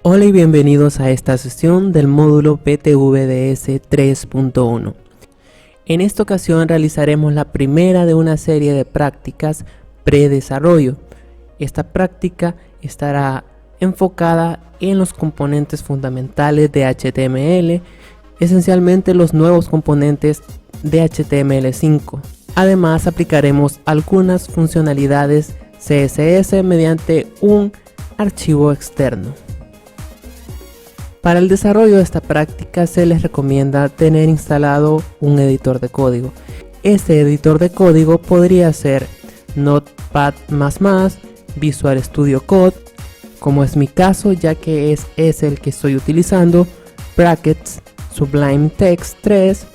Hola y bienvenidos a esta sesión del módulo PTVDS 3.1. En esta ocasión realizaremos la primera de una serie de prácticas predesarrollo. Esta práctica estará enfocada en los componentes fundamentales de HTML, esencialmente los nuevos componentes de HTML5. Además aplicaremos algunas funcionalidades CSS mediante un archivo externo. Para el desarrollo de esta práctica se les recomienda tener instalado un editor de código. Este editor de código podría ser Notepad++, Visual Studio Code, como es mi caso ya que es el que estoy utilizando, Brackets, Sublime Text 3,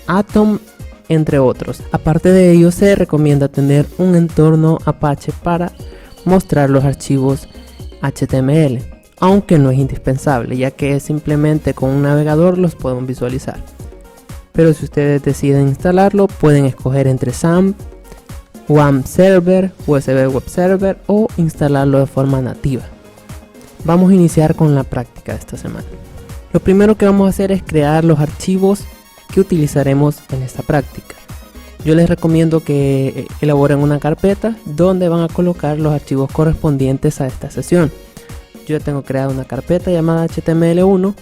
Atom, entre otros. Aparte de ello se recomienda tener un entorno Apache para mostrar los archivos HTML. Aunque no es indispensable, ya que simplemente con un navegador los podemos visualizar. Pero si ustedes deciden instalarlo, pueden escoger entre XAMPP, WAMP Server, USB Web Server o instalarlo de forma nativa. Vamos a iniciar con la práctica de esta semana. Lo primero que vamos a hacer es crear los archivos que utilizaremos en esta práctica. Yo les recomiendo que elaboren una carpeta donde van a colocar los archivos correspondientes a esta sesión. Yo tengo creada una carpeta llamada HTML1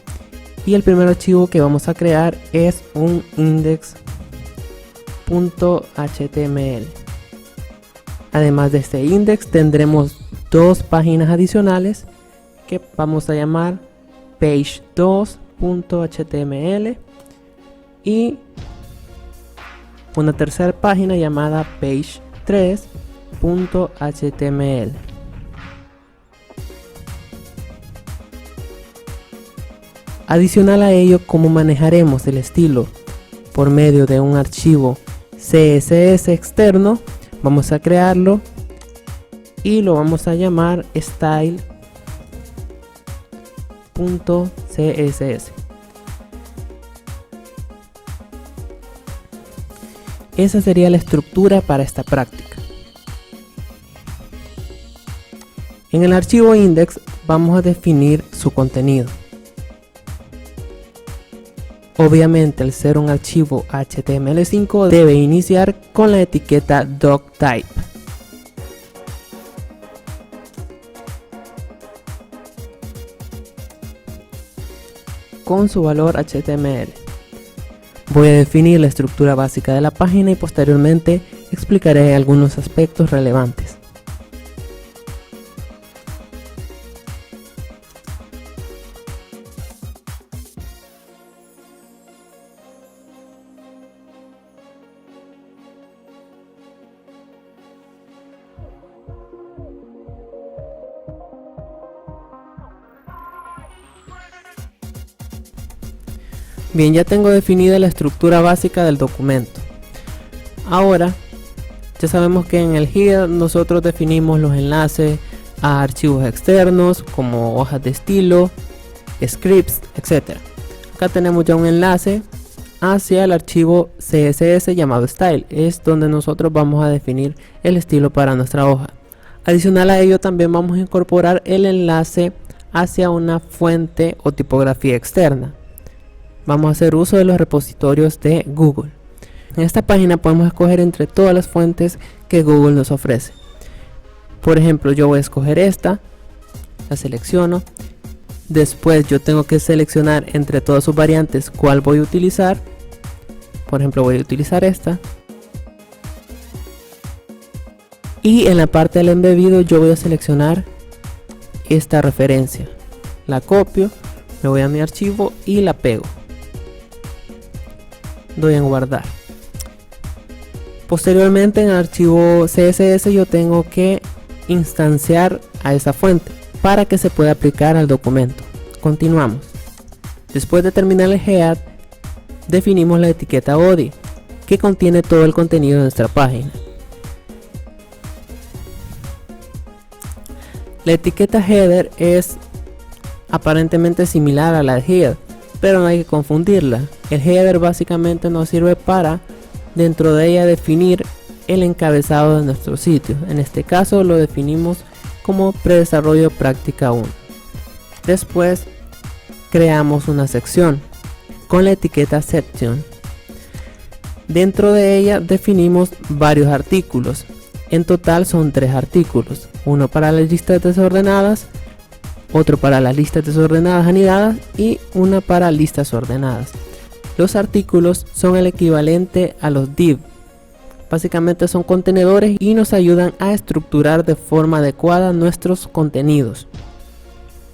y el primer archivo que vamos a crear es un index.html. Además de este index tendremos dos páginas adicionales que vamos a llamar page2.html y una tercera página llamada page3.html. Adicional a ello, ¿cómo manejaremos el estilo? Por medio de un archivo CSS externo, vamos a crearlo y lo vamos a llamar style.css. Esa sería la estructura para esta práctica. En el archivo index vamos a definir su contenido. Obviamente, al ser un archivo HTML5 debe iniciar con la etiqueta doctype. Con su valor HTML. Voy a definir la estructura básica de la página y posteriormente explicaré algunos aspectos relevantes. Bien, ya tengo definida la estructura básica del documento. Ahora, ya sabemos que en el header nosotros definimos los enlaces a archivos externos como hojas de estilo, scripts, etc. Acá tenemos ya un enlace hacia el archivo CSS llamado style. Es donde nosotros vamos a definir el estilo para nuestra hoja. Adicional a ello también vamos a incorporar el enlace hacia una fuente o tipografía externa. Vamos a hacer uso de los repositorios de Google. En esta página podemos escoger entre todas las fuentes que Google nos ofrece. Por ejemplo, yo voy a escoger esta, la selecciono. Después yo tengo que seleccionar entre todas sus variantes cuál voy a utilizar. Por ejemplo, voy a utilizar esta. Y en la parte del embebido yo voy a seleccionar esta referencia. La copio, me voy a mi archivo y la pego. Doy en guardar. Posteriormente en el archivo CSS yo tengo que instanciar a esa fuente para que se pueda aplicar al documento. Continuamos. Después de terminar el head, definimos la etiqueta body que contiene todo el contenido de nuestra página. La etiqueta header es aparentemente similar a la de head, pero no hay que confundirla. El header básicamente nos sirve para dentro de ella definir el encabezado de nuestro sitio. En este caso lo definimos como predesarrollo práctica 1. Después creamos una sección con la etiqueta section. Dentro de ella definimos varios artículos. En total son 3 artículos, uno para las listas desordenadas, otro para las listas desordenadas anidadas y una para listas ordenadas. Los artículos son el equivalente a los div. Básicamente son contenedores y nos ayudan a estructurar de forma adecuada nuestros contenidos.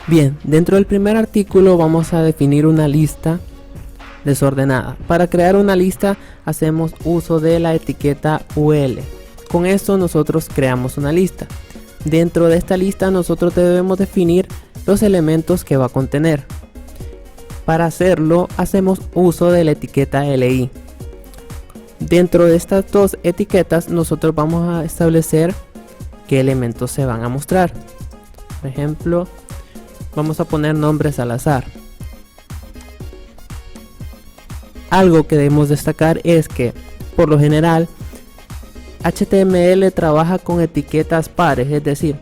Bien, dentro del primer artículo vamos a definir una lista desordenada. Para crear una lista hacemos uso de la etiqueta UL. Con esto nosotros creamos una lista. Dentro de esta lista nosotros debemos definir los elementos que va a contener. Para hacerlo hacemos uso de la etiqueta LI. Dentro de estas dos etiquetas nosotros vamos a establecer qué elementos se van a mostrar. Por ejemplo, vamos a poner nombres al azar. Algo que debemos destacar es que, por lo general, HTML trabaja con etiquetas pares, es decir,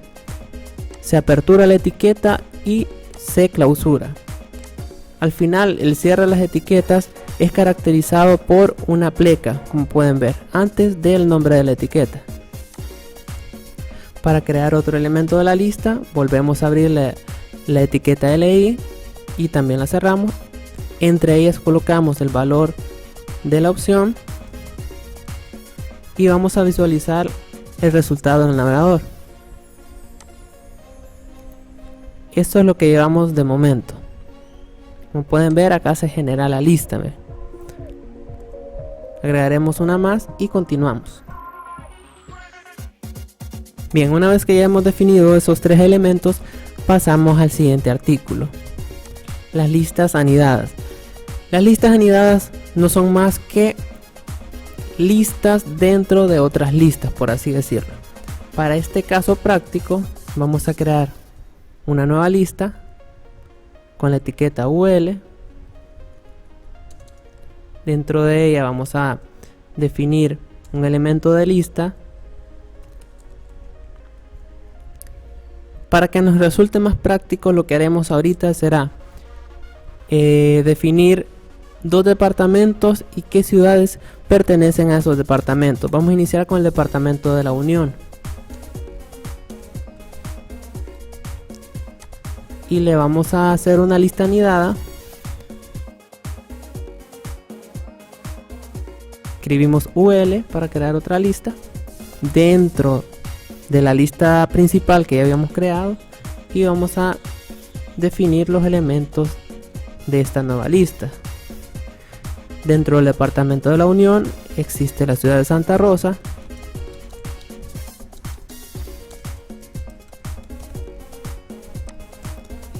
se apertura la etiqueta y se clausura. Al final, el cierre de las etiquetas es caracterizado por una pleca, como pueden ver, antes del nombre de la etiqueta. Para crear otro elemento de la lista, volvemos a abrir la etiqueta LI y también la cerramos. Entre ellas colocamos el valor de la opción y vamos a visualizar el resultado en el navegador. Esto es lo que llevamos de momento. Como pueden ver, acá se genera la lista. Agregaremos una más y continuamos. Bien, una vez que ya hemos definido esos 3 elementos, pasamos al siguiente artículo. Las listas anidadas. Las listas anidadas no son más que listas dentro de otras listas, por así decirlo. Para este caso práctico, vamos a crear una nueva lista con la etiqueta UL. Dentro de ella vamos a definir un elemento de lista. Para que nos resulte más práctico, lo que haremos ahorita será definir 2 departamentos y qué ciudades pertenecen a esos departamentos. Vamos a iniciar con el departamento de la Unión. Y le vamos a hacer una lista anidada. Escribimos UL para crear otra lista dentro de la lista principal que ya habíamos creado y vamos a definir los elementos de esta nueva lista. Dentro del departamento de la Unión existe la ciudad de Santa Rosa.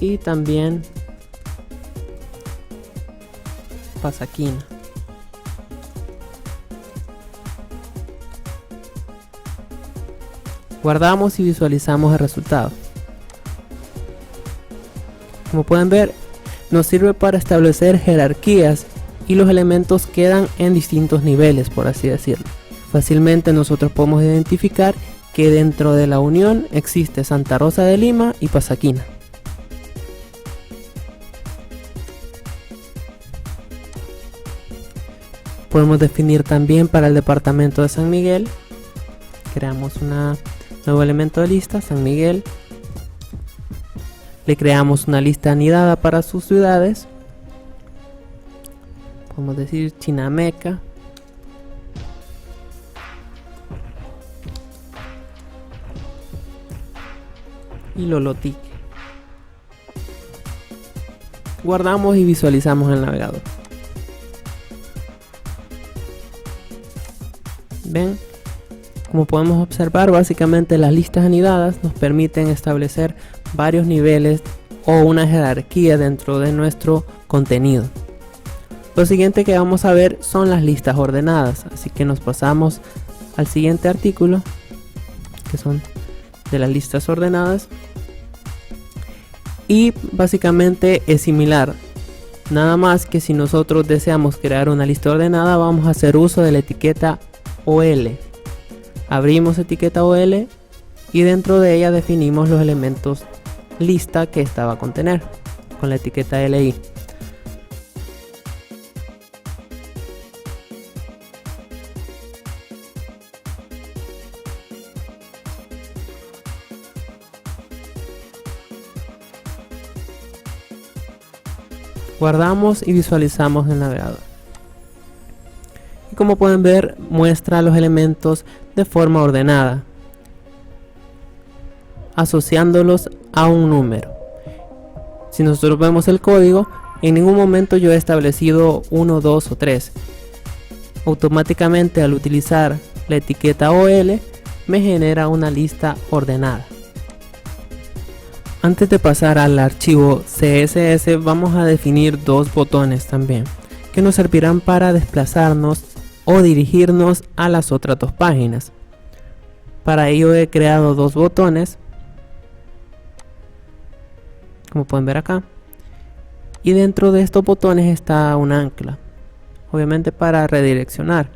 Y también Pasaquina. Guardamos y visualizamos el resultado. Como pueden ver, nos sirve para establecer jerarquías y los elementos quedan en distintos niveles, por así decirlo. Fácilmente nosotros podemos identificar que dentro de la Unión existe Santa Rosa de Lima y Pasaquina. Podemos definir también para el departamento de San Miguel. Creamos un nuevo elemento de lista, San Miguel. Le creamos una lista anidada para sus ciudades. Podemos decir Chinameca. Y Lolotique. Guardamos y visualizamos el navegador. Ven, como podemos observar, básicamente las listas anidadas nos permiten establecer varios niveles o una jerarquía dentro de nuestro contenido. Lo siguiente que vamos a ver son las listas ordenadas, así que nos pasamos al siguiente artículo, que son de las listas ordenadas, y básicamente es similar, nada más que si nosotros deseamos crear una lista ordenada vamos a hacer uso de la etiqueta OL. Abrimos etiqueta OL y dentro de ella definimos los elementos lista que esta va a contener con la etiqueta LI. Guardamos y visualizamos el navegador. Y como pueden ver, muestra los elementos de forma ordenada, asociándolos a un número. Si nosotros vemos el código, en ningún momento yo he establecido 1, 2 o 3. Automáticamente, al utilizar la etiqueta OL, me genera una lista ordenada. Antes de pasar al archivo CSS, vamos a definir dos botones también, que nos servirán para desplazarnos o dirigirnos a las otras dos páginas. Para ello he creado dos botones, como pueden ver acá, y dentro de estos botones está un ancla, obviamente para redireccionar.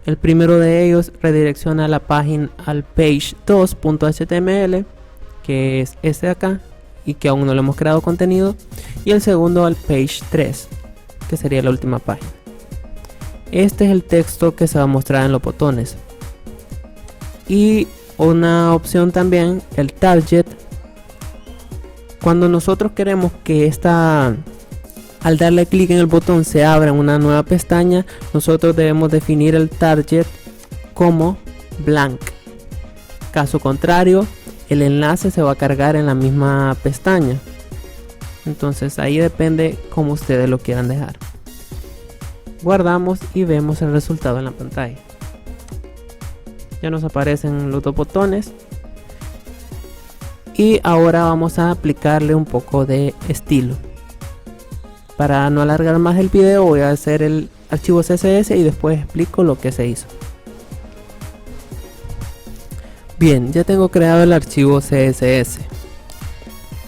El primero de ellos redirecciona la página al page2.html, que es este de acá y que aún no le hemos creado contenido, y el segundo al page 3, que sería la última página. Este es el texto que se va a mostrar en los botones. Y una opción también, el target. Cuando nosotros queremos que al darle clic en el botón se abra en una nueva pestaña, nosotros debemos definir el target como blank. Caso contrario, el enlace se va a cargar en la misma pestaña. Entonces ahí depende cómo ustedes lo quieran dejar. Guardamos y vemos el resultado en la pantalla. Ya nos aparecen los dos botones. Y ahora vamos a aplicarle un poco de estilo. Para no alargar más el video, voy a hacer el archivo CSS y después explico lo que se hizo. Bien, ya tengo creado el archivo CSS.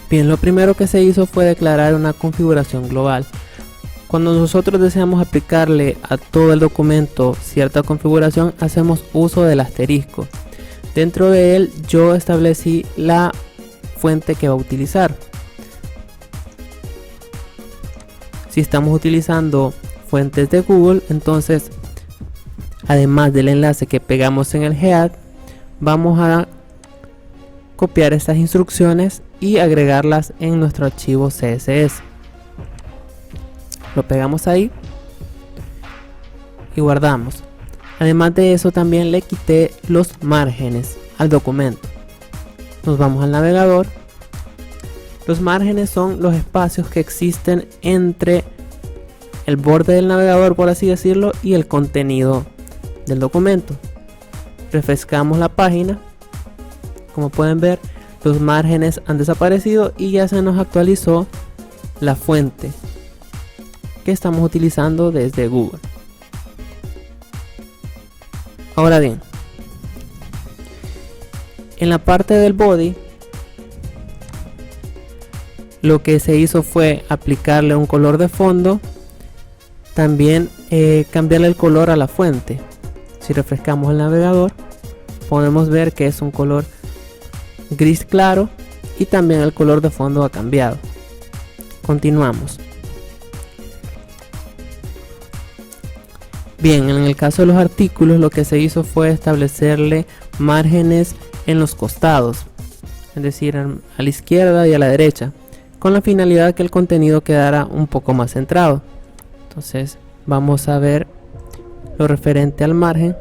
Bien, lo primero que se hizo fue declarar una configuración global. Cuando nosotros deseamos aplicarle a todo el documento cierta configuración, hacemos uso del asterisco. Dentro de él yo establecí la fuente que va a utilizar. Si estamos utilizando fuentes de Google, entonces además del enlace que pegamos en el head, vamos a copiar estas instrucciones y agregarlas en nuestro archivo CSS. Lo pegamos ahí y guardamos. Además de eso, también le quité los márgenes al documento. Nos vamos al navegador. Los márgenes son los espacios que existen entre el borde del navegador, por así decirlo, y el contenido del documento. Refrescamos la página. Como pueden ver, los márgenes han desaparecido y ya se nos actualizó la fuente que estamos utilizando desde Google. Ahora bien, en la parte del body, lo que se hizo fue aplicarle un color de fondo, también cambiarle el color a la fuente. Si refrescamos el navegador, podemos ver que es un color gris claro y también el color de fondo ha cambiado. Continuamos. Bien, en el caso de los artículos, lo que se hizo fue establecerle márgenes en los costados, es decir, a la izquierda y a la derecha, con la finalidad de que el contenido quedara un poco más centrado. Entonces vamos a ver lo referente al margen.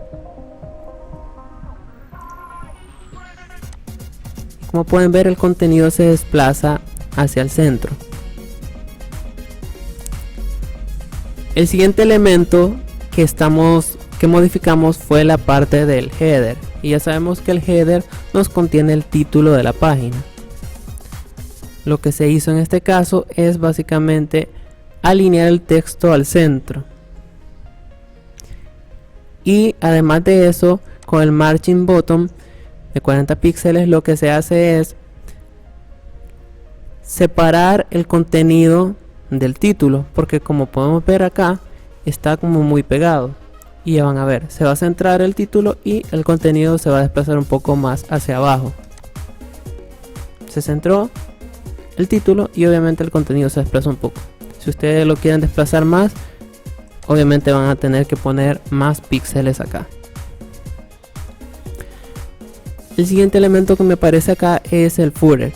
Como pueden ver, el contenido se desplaza hacia el centro. El siguiente elemento que modificamos fue la parte del header, y ya sabemos que el header nos contiene el título de la página. Lo que se hizo en este caso es básicamente alinear el texto al centro, y además de eso, con el margin bottom de 40 píxeles, lo que se hace es separar el contenido del título, porque como podemos ver acá, está como muy pegado. Y ya van a ver, se va a centrar el título y el contenido se va a desplazar un poco más hacia abajo. Se centró el título y obviamente el contenido se desplaza un poco. Si ustedes lo quieren desplazar más, obviamente van a tener que poner más píxeles acá. El siguiente elemento que me aparece acá es el footer.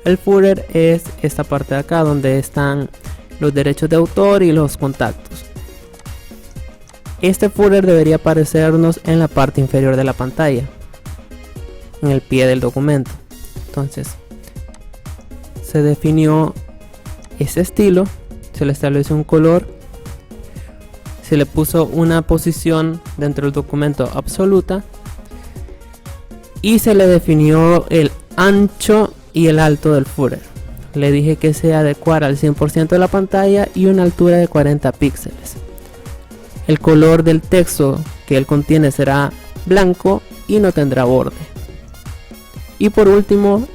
El footer es esta parte de acá donde están los derechos de autor y los contactos. Este footer debería aparecernos en la parte inferior de la pantalla, en el pie del documento. Entonces se definió ese estilo, se le estableció un color, se le puso una posición dentro del documento absoluta y se le definió el ancho y el alto del footer. Le dije que se adecuara al 100% de la pantalla y una altura de 40 píxeles. El color del texto que él contiene será blanco y no tendrá borde. Y por último,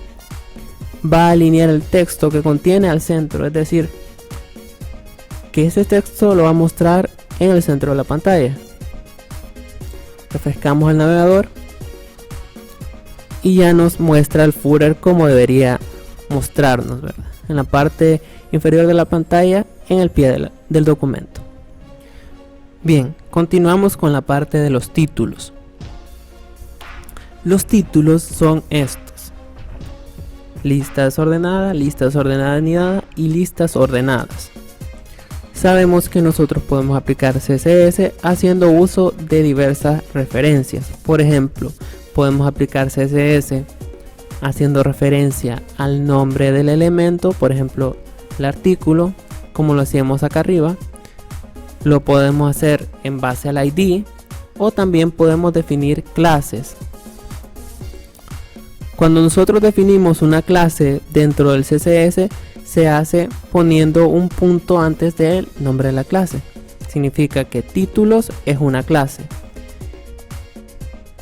va a alinear el texto que contiene al centro, es decir, que ese texto lo va a mostrar en el centro de la pantalla. Refrescamos el navegador y ya nos muestra el footer como debería mostrarnos, ¿verdad? En la parte inferior de la pantalla, en el pie del documento. Bien, continuamos con la parte de los títulos. Los títulos son estos: lista desordenada, lista desordenada anidada y listas ordenadas. Sabemos que nosotros podemos aplicar CSS haciendo uso de diversas referencias. Por ejemplo, podemos aplicar CSS haciendo referencia al nombre del elemento, por ejemplo el artículo, como lo hacíamos acá arriba. Lo podemos hacer en base al ID o también podemos definir clases. Cuando nosotros definimos una clase dentro del CSS, se hace poniendo un punto antes del nombre de la clase. Significa que títulos es una clase.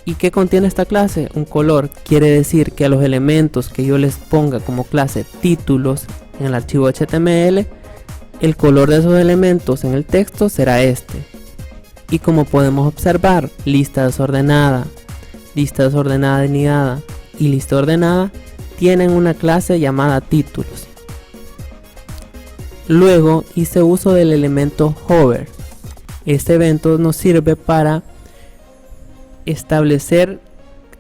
¿Y qué contiene esta clase? Un color. Quiere decir que a los elementos que yo les ponga como clase títulos en el archivo HTML, el color de esos elementos en el texto será este. Y como podemos observar, lista desordenada anidada y lista ordenada tienen una clase llamada títulos. Luego hice uso del elemento hover. Este evento nos sirve para establecer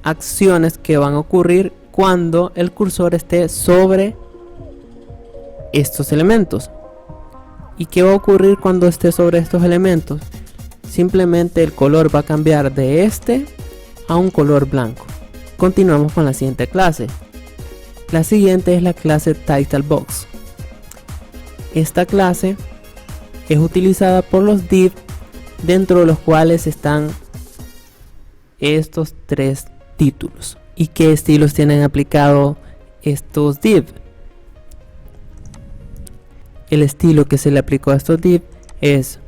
acciones que van a ocurrir cuando el cursor esté sobre estos elementos. ¿Y qué va a ocurrir cuando esté sobre estos elementos? Simplemente el color va a cambiar de este a un color blanco. Continuamos con la siguiente clase. La siguiente es la clase TitleBox. Esta clase es utilizada por los div, dentro de los cuales están estos tres títulos. ¿Y qué estilos tienen aplicado estos div? El estilo que se le aplicó a estos div es: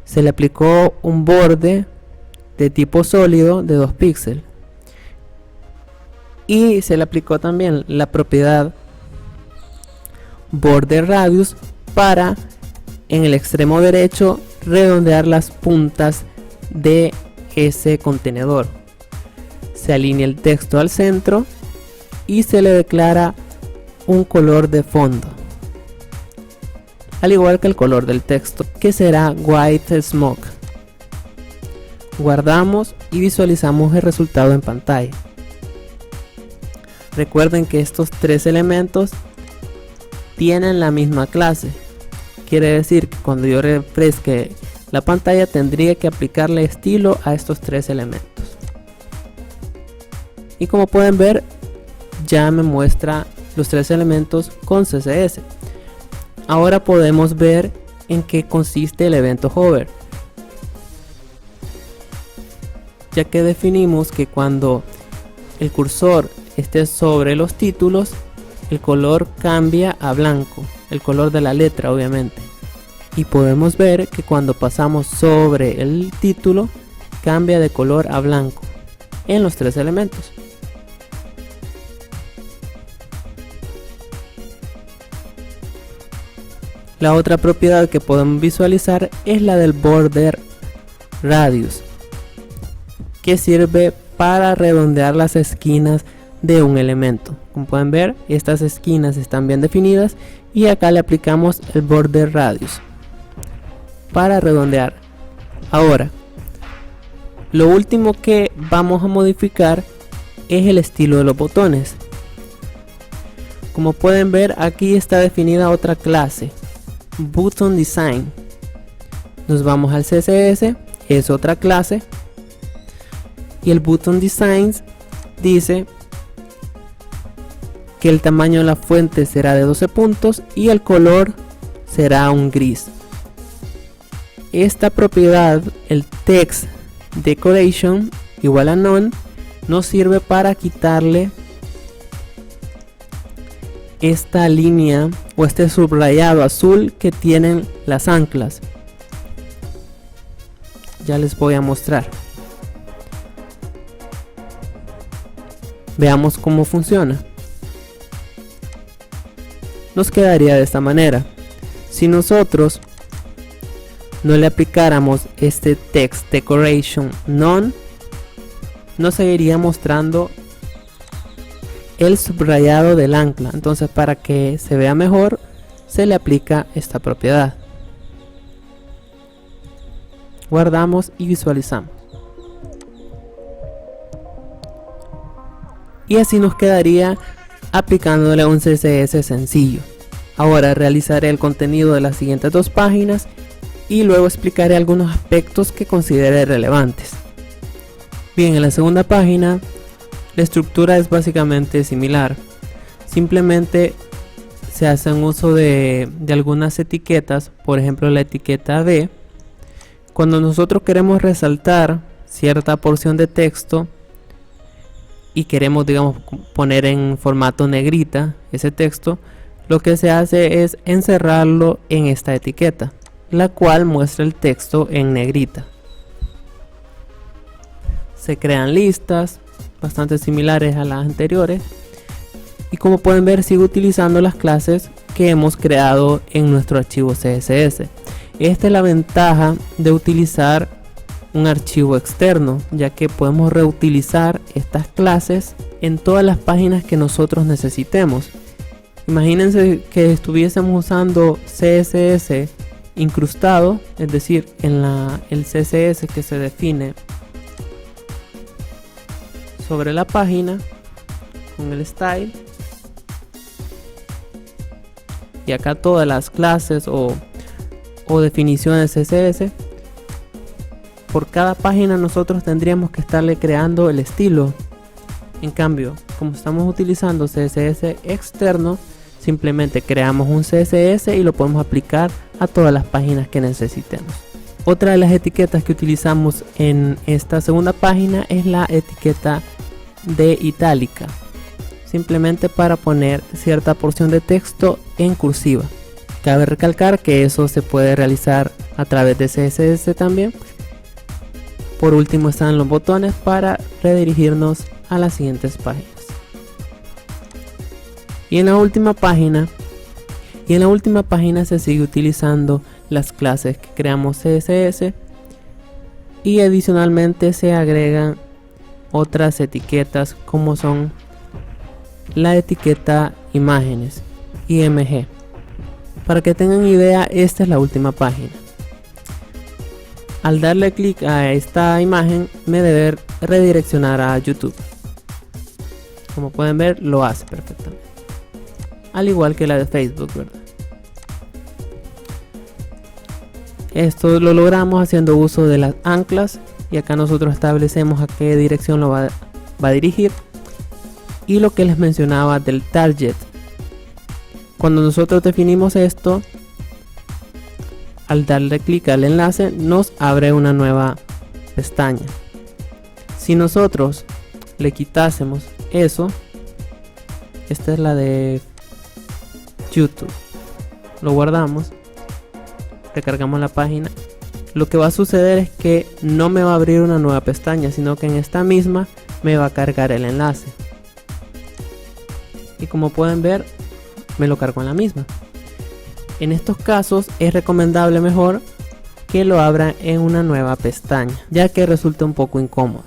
se le aplicó un borde de tipo sólido de 2 píxeles y se le aplicó también la propiedad border radius para en el extremo derecho redondear las puntas de ese contenedor. Se alinea el texto al centro y se le declara un color de fondo, al igual que el color del texto, que será white smoke. Guardamos y visualizamos el resultado en pantalla. Recuerden que estos tres elementos tienen la misma clase. Quiere decir que cuando yo refresque la pantalla tendría que aplicarle estilo a estos tres elementos. Y como pueden ver, ya me muestra los tres elementos con CSS. Ahora podemos ver en qué consiste el evento hover, ya que definimos que cuando el cursor esté sobre los títulos, el color cambia a blanco, el color de la letra obviamente. Y podemos ver que cuando pasamos sobre el título, cambia de color a blanco en los tres elementos. La otra propiedad que podemos visualizar es la del border radius, que sirve para redondear las esquinas de un elemento. Como pueden ver, estas esquinas están bien definidas y acá le aplicamos el border radius para redondear. Ahora, lo último que vamos a modificar es el estilo de los botones. Como pueden ver, aquí está definida otra clase, Button Design. Nos vamos al CSS, es otra clase, y el Button Designs dice que el tamaño de la fuente será de 12 puntos y el color será un gris. Esta propiedad, el text decoration igual a none, nos sirve para quitarle esta línea o este subrayado azul que tienen las anclas. Ya les voy a mostrar. Veamos cómo funciona. Nos quedaría de esta manera. Si nosotros no le aplicáramos este text decoration none, nos seguiría mostrando el subrayado del ancla. Entonces, para que se vea mejor, se le aplica esta propiedad. Guardamos y visualizamos. Y así nos quedaría aplicándole un CSS sencillo. Ahora realizaré el contenido de las siguientes dos páginas y luego explicaré algunos aspectos que considere relevantes. Bien, en la segunda página la estructura es básicamente similar. Simplemente se hace un uso de algunas etiquetas, por ejemplo la etiqueta D. Cuando nosotros queremos resaltar cierta porción de texto y queremos, digamos, poner en formato negrita ese texto, lo que se hace es encerrarlo en esta etiqueta, la cual muestra el texto en negrita. Se crean listas bastante similares a las anteriores y, como pueden ver, sigo utilizando las clases que hemos creado en nuestro archivo CSS. Esta es la ventaja de utilizar un archivo externo, ya que podemos reutilizar estas clases en todas las páginas que nosotros necesitemos. Imagínense que estuviésemos usando CSS incrustado, es decir, en el CSS que se define sobre la página con el style, y acá todas las clases o definiciones CSS. Por cada página nosotros tendríamos que estarle creando el estilo. En cambio, como estamos utilizando CSS externo, simplemente creamos un CSS y lo podemos aplicar a todas las páginas que necesitemos. Otra de las etiquetas que utilizamos en esta segunda página es la etiqueta de itálica, simplemente para poner cierta porción de texto en cursiva. Cabe recalcar que eso se puede realizar a través de CSS también. Por último están los botones para redirigirnos a las siguientes páginas. Y en la última página se sigue utilizando las clases que creamos CSS, y adicionalmente se agregan otras etiquetas como son la etiqueta imágenes, IMG. Para que tengan idea, esta es la última página. Al darle clic a esta imagen me debe redireccionar a YouTube. Como pueden ver, lo hace perfectamente, al igual que la de Facebook, ¿verdad? Esto lo logramos haciendo uso de las anclas, y acá nosotros establecemos a qué dirección lo va a dirigir. Y lo que les mencionaba del target, cuando nosotros definimos esto, al darle clic al enlace nos abre una nueva pestaña. Si nosotros le quitásemos eso, esta es la de YouTube, lo guardamos, recargamos la página, lo que va a suceder es que no me va a abrir una nueva pestaña, sino que en esta misma me va a cargar el enlace. Y como pueden ver, me lo cargo en la misma. En estos casos es recomendable mejor que lo abran en una nueva pestaña, ya que resulta un poco incómodo.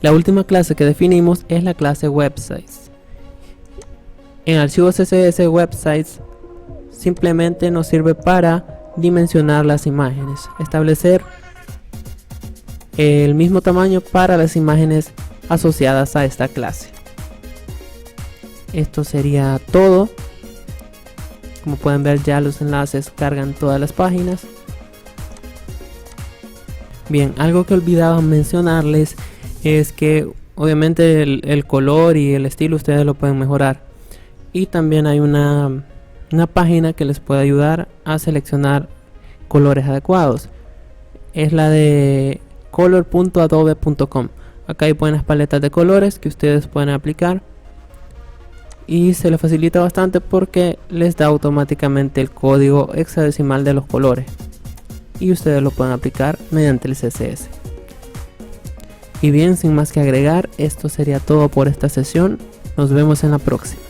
La última clase que definimos es la clase websites. En archivos CSS websites simplemente nos sirve para dimensionar las imágenes, establecer el mismo tamaño para las imágenes asociadas a esta clase. Esto sería todo. Como pueden ver, ya los enlaces cargan todas las páginas. Bien, algo que olvidaba mencionarles es que obviamente el color y el estilo ustedes lo pueden mejorar, y también hay una página que les puede ayudar a seleccionar colores adecuados. Es la de color.adobe.com. Acá hay buenas paletas de colores que ustedes pueden aplicar y se les facilita bastante porque les da automáticamente el código hexadecimal de los colores y ustedes lo pueden aplicar mediante el CSS. Y bien, sin más que agregar, esto sería todo por esta sesión. Nos vemos en la próxima.